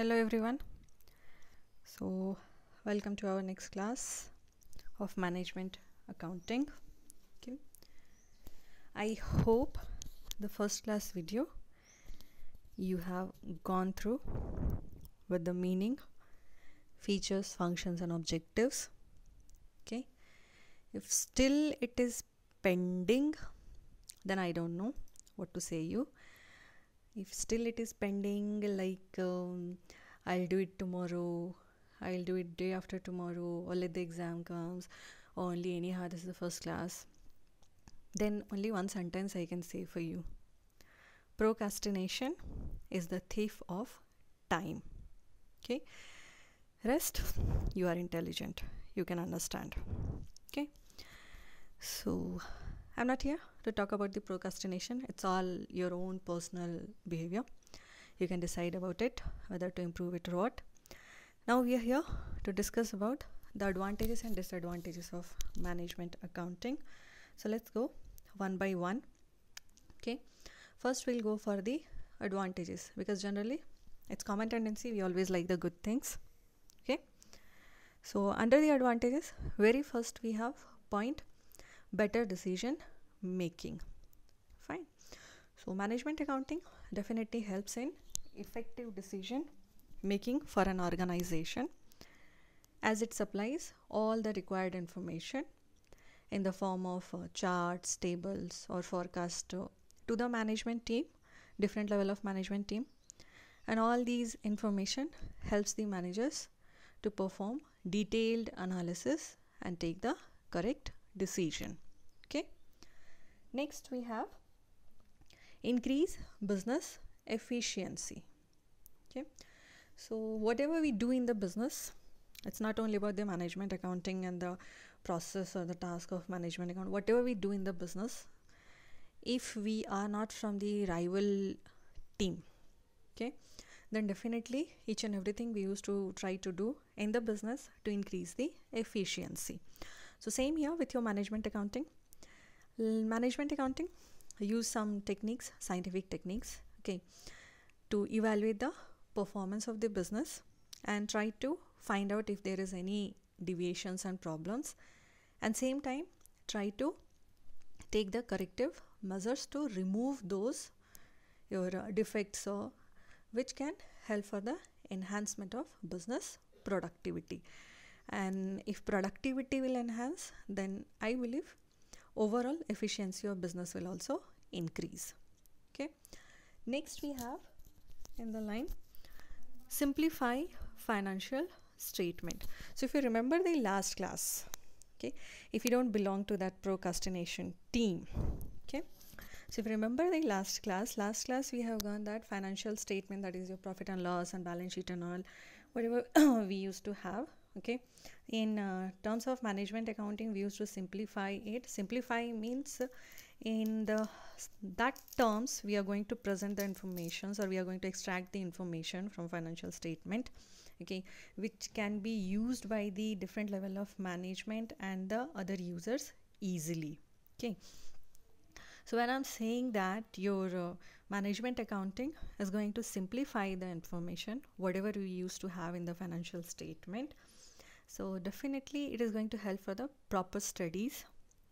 Hello everyone. So welcome to our next class of management accounting. Okay. I hope the first class video you have gone through with the meaning, features, functions and objectives. Okay. If still it is pending, then I don't know what to say you. If still it is pending, like I'll do it tomorrow, I'll do it day after tomorrow, or let the exam comes, or only anyhow this is the first class, then only one sentence I can say for you. Procrastination is the thief of time. Okay. Rest, you are intelligent, you can understand. Okay. So I'm not here to talk about the procrastination. It's all your own personal behavior. You can decide about it, whether to improve it or what. Now we are here to discuss about the advantages and disadvantages of management accounting. So let's go one by one. Okay. First we'll go for the advantages, because generally it's common tendency we always like the good things. Okay. So under the advantages, very first we have point better decision making. Fine. So management accounting definitely helps in effective decision making for an organization, as it supplies all the required information in the form of charts, tables or forecast to the management team, different level of management team, and all these information helps the managers to perform detailed analysis and take the correct decision. Okay. Next we have increase business efficiency. Okay. So whatever we do in the business, it's not only about the management accounting and the process or the task of management account. Whatever we do in the business, if we are not from the rival team, okay, then definitely each and everything we used to try to do in the business to increase the efficiency. So same here with your management accounting. Management accounting use some techniques, scientific techniques, okay, to evaluate the performance of the business and try to find out if there is any deviations and problems, and same time try to take the corrective measures to remove those your defects, or which can help for the enhancement of business productivity. And if productivity will enhance, then I believe overall efficiency of business will also increase. Okay. Next we have in the line simplify financial statement. So if you remember the last class, okay, if you don't belong to that procrastination team, okay, so if you remember the last class we have gone that financial statement, that is your profit and loss and balance sheet and all whatever we used to have. Okay. In terms of management accounting, we used to simplify it. Simplify means in that terms we are going to present the information, or we are going to extract the information from financial statement, okay, which can be used by the different level of management and the other users easily. Okay. So when I'm saying that your management accounting is going to simplify the information whatever we used to have in the financial statement, so definitely it is going to help for the proper studies,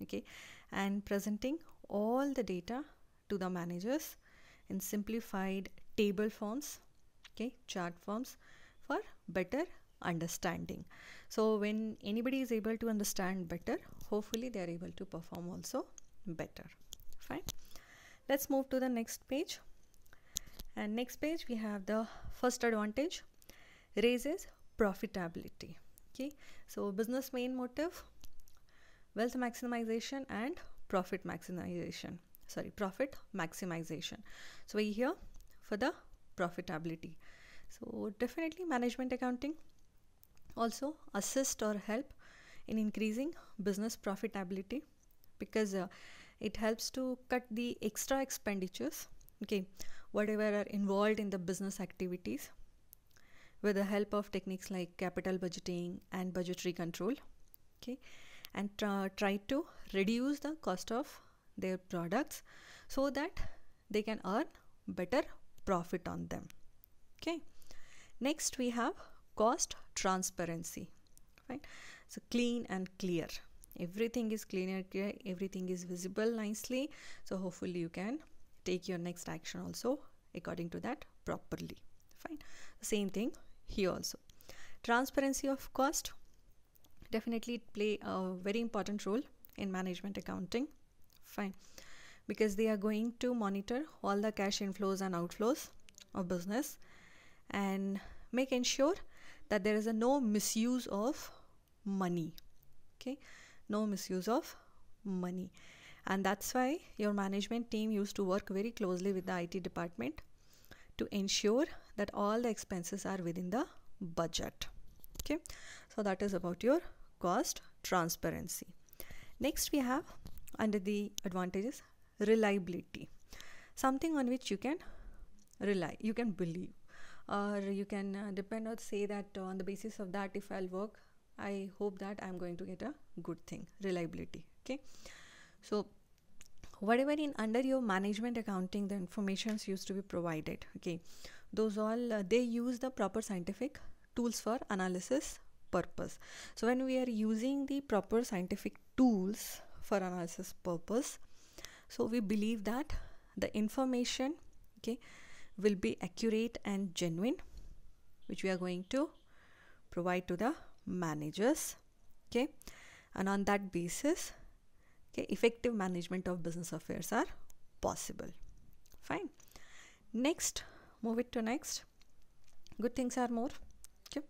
okay, and presenting all the data to the managers in simplified table forms, okay, chart forms, for better understanding. So when anybody is able to understand better, hopefully they are able to perform also better. Fine. Let's move to the next page. And next page we have the first advantage, raises profitability. Okay. So business main motive, wealth maximization and profit maximization. Profit maximization. So we're here for the profitability. So definitely management accounting also assist or help in increasing business profitability, because it helps to cut the extra expenditures, okay, whatever are involved in the business activities, with the help of techniques like capital budgeting and budgetary control, okay, and try to reduce the cost of their products so that they can earn better profit on them. Okay. Next we have cost transparency, right? So clean and clear, everything is clean and clear, everything is visible nicely, so hopefully you can take your next action also according to that properly. Fine. Same thing here also. Transparency of cost, definitely play a very important role in management accounting. Fine. Because they are going to monitor all the cash inflows and outflows of business and make ensure that there is a no misuse of money. Okay, no misuse of money. And that's why your management team used to work very closely with the IT department to ensure that all the expenses are within the budget. Okay, so that is about your cost transparency. Next we have, under the advantages, reliability, something on which you can rely, you can believe, or you can depend or say that on the basis of that, if I'll work, I hope that I'm going to get a good thing. Reliability. Okay, so whatever in under your management accounting, the informations used to be provided, okay, those all they use the proper scientific tools for analysis purpose. So when we are using the proper scientific tools for analysis purpose, so we believe that the information, okay, will be accurate and genuine, which we are going to provide to the managers. Okay, and on that basis, okay, effective management of business affairs are possible. Fine. Next, move it to next. Good things are more. Okay,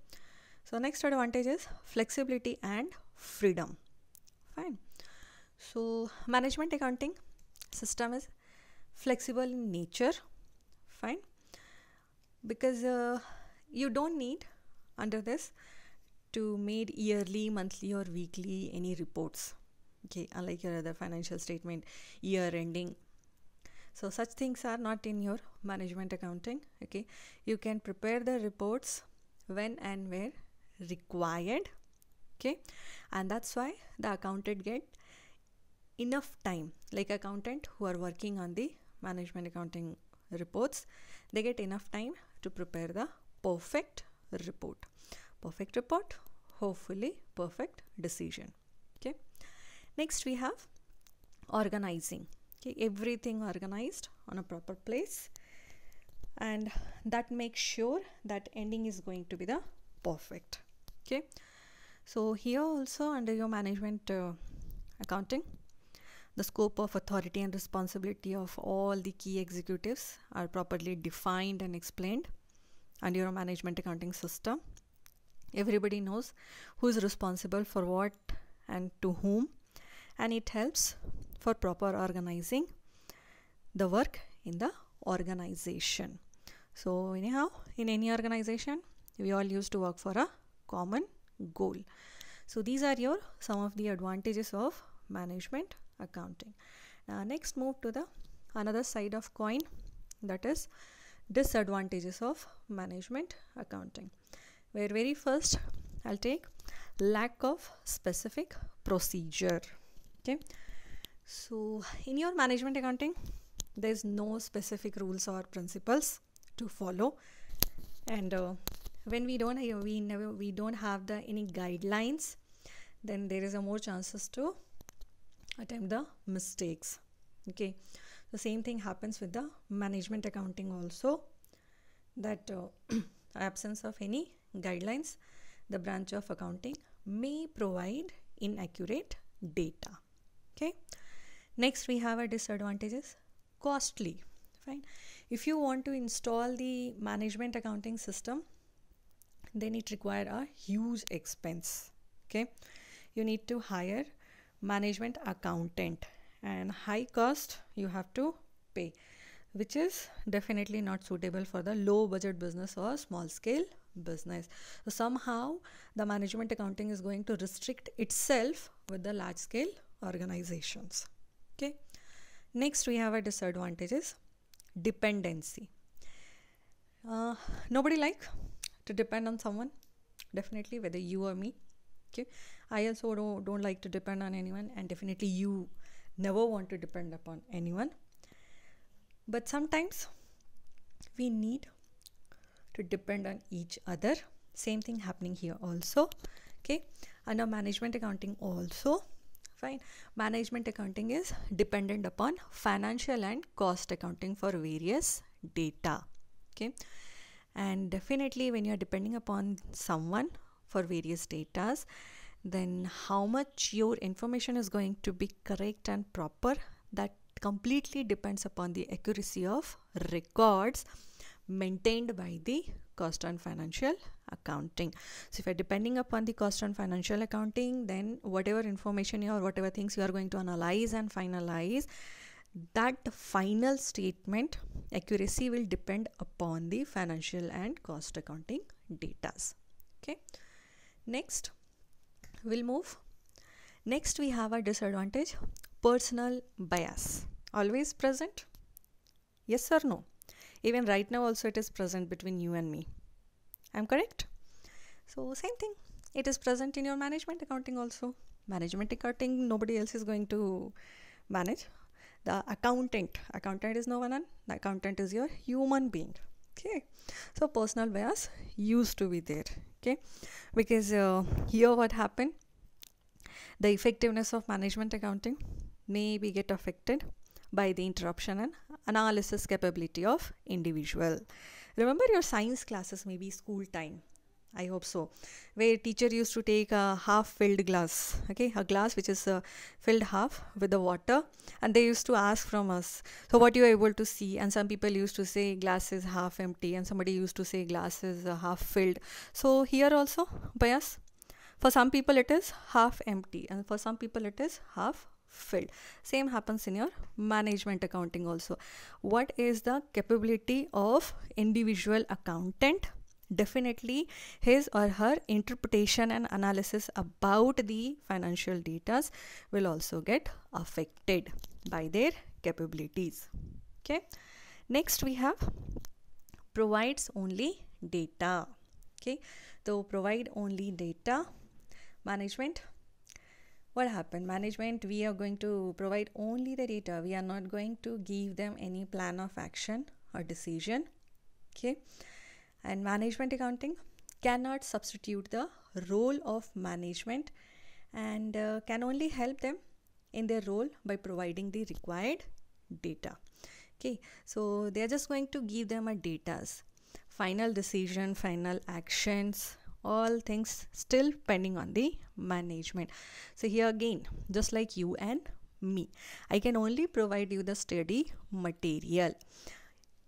so next advantage is flexibility and freedom. Fine. So management accounting system is flexible in nature. Fine. Because you don't need under this to make yearly, monthly or weekly any reports. Okay, unlike your other financial statement, year ending. So such things are not in your management accounting. Okay, you can prepare the reports when and where required. Okay, and that's why the accountant get enough time, like accountant who are working on the management accounting reports, they get enough time to prepare the perfect report. Perfect report, hopefully perfect decision. Okay, next we have organizing. Okay, everything organized on a proper place, and that makes sure that ending is going to be the perfect. Okay, so here also under your management accounting, the scope of authority and responsibility of all the key executives are properly defined and explained under your management accounting system. Everybody knows who is responsible for what and to whom, and it helps for proper organizing the work in the organization. So anyhow, in any organization, we all used to work for a common goal. So these are your some of the advantages of management accounting. Now next move to the another side of coin, that is disadvantages of management accounting, where very first I'll take lack of specific procedure. Okay, so in your management accounting there's no specific rules or principles to follow, and when we don't have any guidelines, then there is a more chances to attempt the mistakes. Okay, the same thing happens with the management accounting also, that absence of any guidelines, the branch of accounting may provide inaccurate data. Okay, next we have a disadvantages, costly. Fine. If you want to install the management accounting system, then it require a huge expense. Okay, you need to hire management accountant, and high cost you have to pay, which is definitely not suitable for the low budget business or small scale business. So somehow the management accounting is going to restrict itself with the large scale organizations. Okay, next we have a disadvantages, dependency. Nobody like to depend on someone, definitely, whether you or me. Okay, I also don't like to depend on anyone, and definitely you never want to depend upon anyone. But sometimes we need to depend on each other. Same thing happening here also. Okay, under management accounting also, fine, management accounting is dependent upon financial and cost accounting for various data. Okay, and definitely when you are depending upon someone for various datas, then how much your information is going to be correct and proper, that completely depends upon the accuracy of records maintained by the cost and financial accounting. So if you're depending upon the cost and financial accounting, then whatever information or whatever things you are going to analyze and finalize, that final statement accuracy will depend upon the financial and cost accounting datas. Okay, next we'll move. Next we have a disadvantage, personal bias. Always present? Yes or no? Even right now also it is present between you and me. I'm correct? So same thing, it is present in your management accounting also. Management accounting, nobody else is going to manage. The accountant is no one, the accountant is your human being. Okay, so personal bias used to be there. Okay, because here what happened, the effectiveness of management accounting may be get affected by the interruption and analysis capability of individual. Remember your science classes, maybe school time, I hope so, where teacher used to take a half filled glass, okay, a glass which is filled half with the water, and they used to ask from us, so what you are able to see, and some people used to say glass is half empty, and somebody used to say glass is half filled. So here also bias, for some people it is half empty and for some people it is half filled. Same happens in your management accounting also. What is the capability of individual accountant? Definitely his or her interpretation and analysis about the financial data will also get affected by their capabilities. Okay, next we have provides only data. Okay, so provide only data. Management, what happened? Management, we are going to provide only the data. We are not going to give them any plan of action or decision. Okay, and management accounting cannot substitute the role of management and can only help them in their role by providing the required data. Okay, so they are just going to give them a datas, final decision, final actions, all things still pending on the management. So here again, just like you and me, I can only provide you the study material.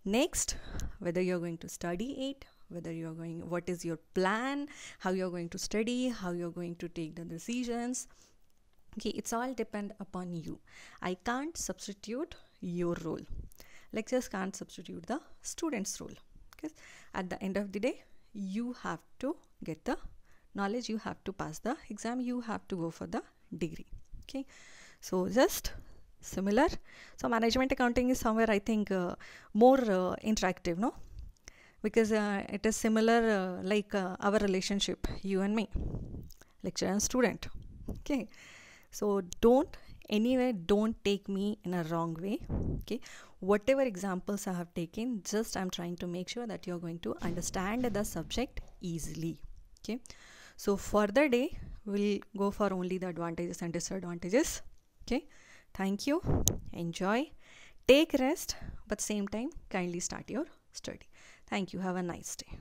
Next, whether you're going to study it, whether you're going, what is your plan, how you're going to study, how you're going to take the decisions, okay, it's all depend upon you. I can't substitute your role. Lectures can't substitute the student's role, because at the end of the day, you have to get the knowledge, you have to pass the exam, you have to go for the degree. Okay, so just similar. So management accounting is somewhere I think more interactive, no, because it is similar like our relationship, you and me, lecturer and student. Okay, so don't take me in a wrong way. Okay, whatever examples I have taken, just I'm trying to make sure that you're going to understand the subject easily. Okay, so further day we'll go for only the advantages and disadvantages. Okay, thank you, enjoy, take rest, but same time kindly start your study. Thank you, have a nice day.